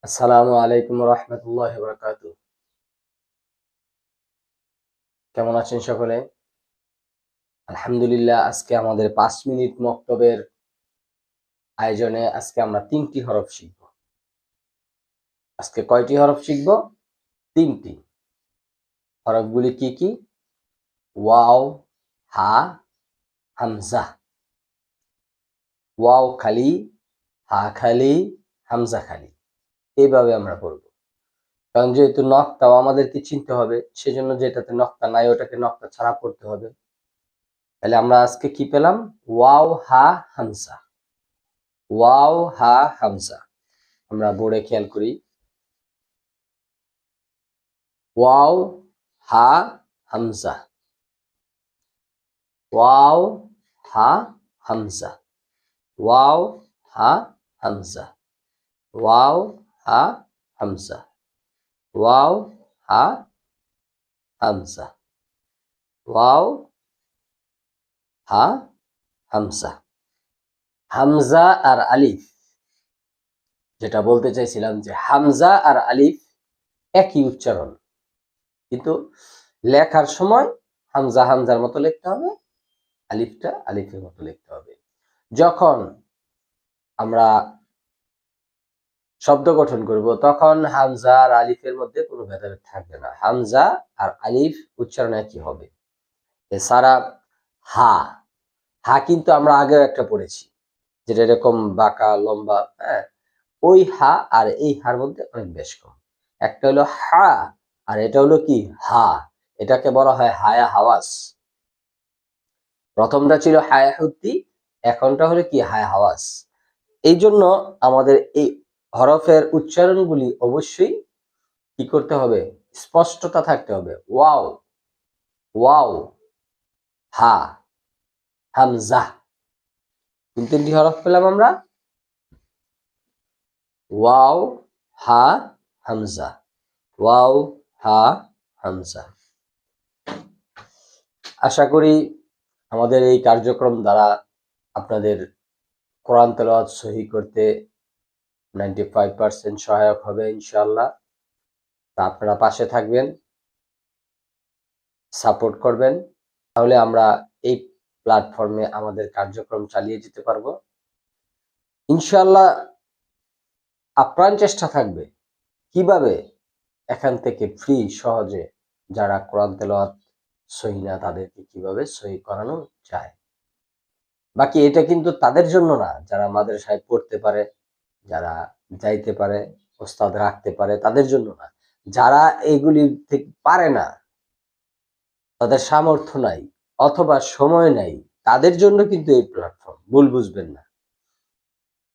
আসসালামু আলাইকুম রহমতুল্লাহি ওয়া বারাকাতুহু। কেমন আছেন সকলে? আলহামদুলিল্লাহ। আজকে আমাদের 5 মিনিট মক্তবের আয়োজনে আজকে আমরা 3টি হরফ শিখব। আজকে কয়টি হরফ শিখব? 3টি। হরফগুলি কি কি? ওয়াও, হা, হামজা। ওয়াও খালি, হা খালি, হামজা খালি। এইভাবে আমরা পড়ব। কারণ যেহেতু নক্তাও আমাদেরকে চিনতে হবে, সেজন্য যেটাতে নক্তা নাই ওটাকে নক্তা ছাড়া পড়তে হবে। তাহলে আমরা আজকে কি পেলাম? ওয়াও, হা, হামজা। ওয়াও, হা, হামজা। আমরা বোর্ডে খেয়াল করি। ওয়াও, হা, হামজা। ওয়াও, হা, হামজা। ওয়াও, হা, হামজা। ওয়াও, হা, হামজা। ওয়াও, হা, হামজা। ওয়াও, হা, হামজা। হামজা আর আলিফ, যেটা বলতে চাইছিলাম যে হামজা আর আলিফ একই উচ্চারণ, কিন্তু লেখার সময় হামজা হামজার মতো লিখতে হবে, আলিফটা আলিফের মতো লিখতে হবে। যখন আমরা শব্দ গঠন করব তখন হামজা আর আলিফের মধ্যে কোনো ভেদাভেদ থাকবে না। হামজা আর আলিফ উচ্চারণ একই হবে। এছাড়া হা, হা কিন্তু আমরা আগেও একটা পড়েছি, যেটা এরকম বাঁকা লম্বা, হ্যাঁ। ওই হা আর এই হার মধ্যে অনেক বেশ কম। একটা হলো হা আর এটা হলো কি হা। এটাকে বলা হয় হায়া হাওয়াস। প্রথমটা ছিল হায়া হুত্তি, এখনটা হলো কি হায়া হাওয়াস। এই জন্য আমাদের এই হরফের উচ্চারণগুলি অবশ্যই কি করতে হবে? স্পষ্টতা থাকতে হবে। ওয়াও, ওয়াও, হা, হামজা। তিনটি হরফ পেলাম আমরা। ওয়াও, হা, হামজা। ওয়াও, হা, হামজা। আশা করি আমাদের এই কার্যক্রম দ্বারা আপনাদের কোরআন তেলাওয়াত সহি করতে 95% সহায়ক হবে ইনশাআল্লাহ। তা আপনারা পাশে থাকবেন, সাপোর্ট করবেন, তাহলে আমরা এই প্ল্যাটফর্মে আমাদের কার্যক্রম চালিয়ে যেতে পারবো ইনশাআল্লাহ। আপ্রাণ চেষ্টা থাকবে কিভাবে এখান থেকে ফ্রি সহজে যারা কোরআন তেলাওয়াত সহি না তাদেরকে কিভাবে সহি করানো যায়। বাকি এটা কিন্তু তাদের জন্য না যারা মাদ্রাসায় পড়তে পারে, যারা যাইতে পারে, ওস্তাদ রাখতে পারে, তাদের জন্য না। যারা এগুলি থেকে পারে না, তাদের সামর্থ্য নাই অথবা সময় নাই, তাদের জন্য কিন্তু এই প্ল্যাটফর্ম। ভুল বুঝবেন না,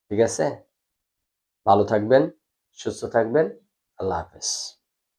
ঠিক আছে? ভালো থাকবেন, সুস্থ থাকবেন। আল্লাহ হাফেজ।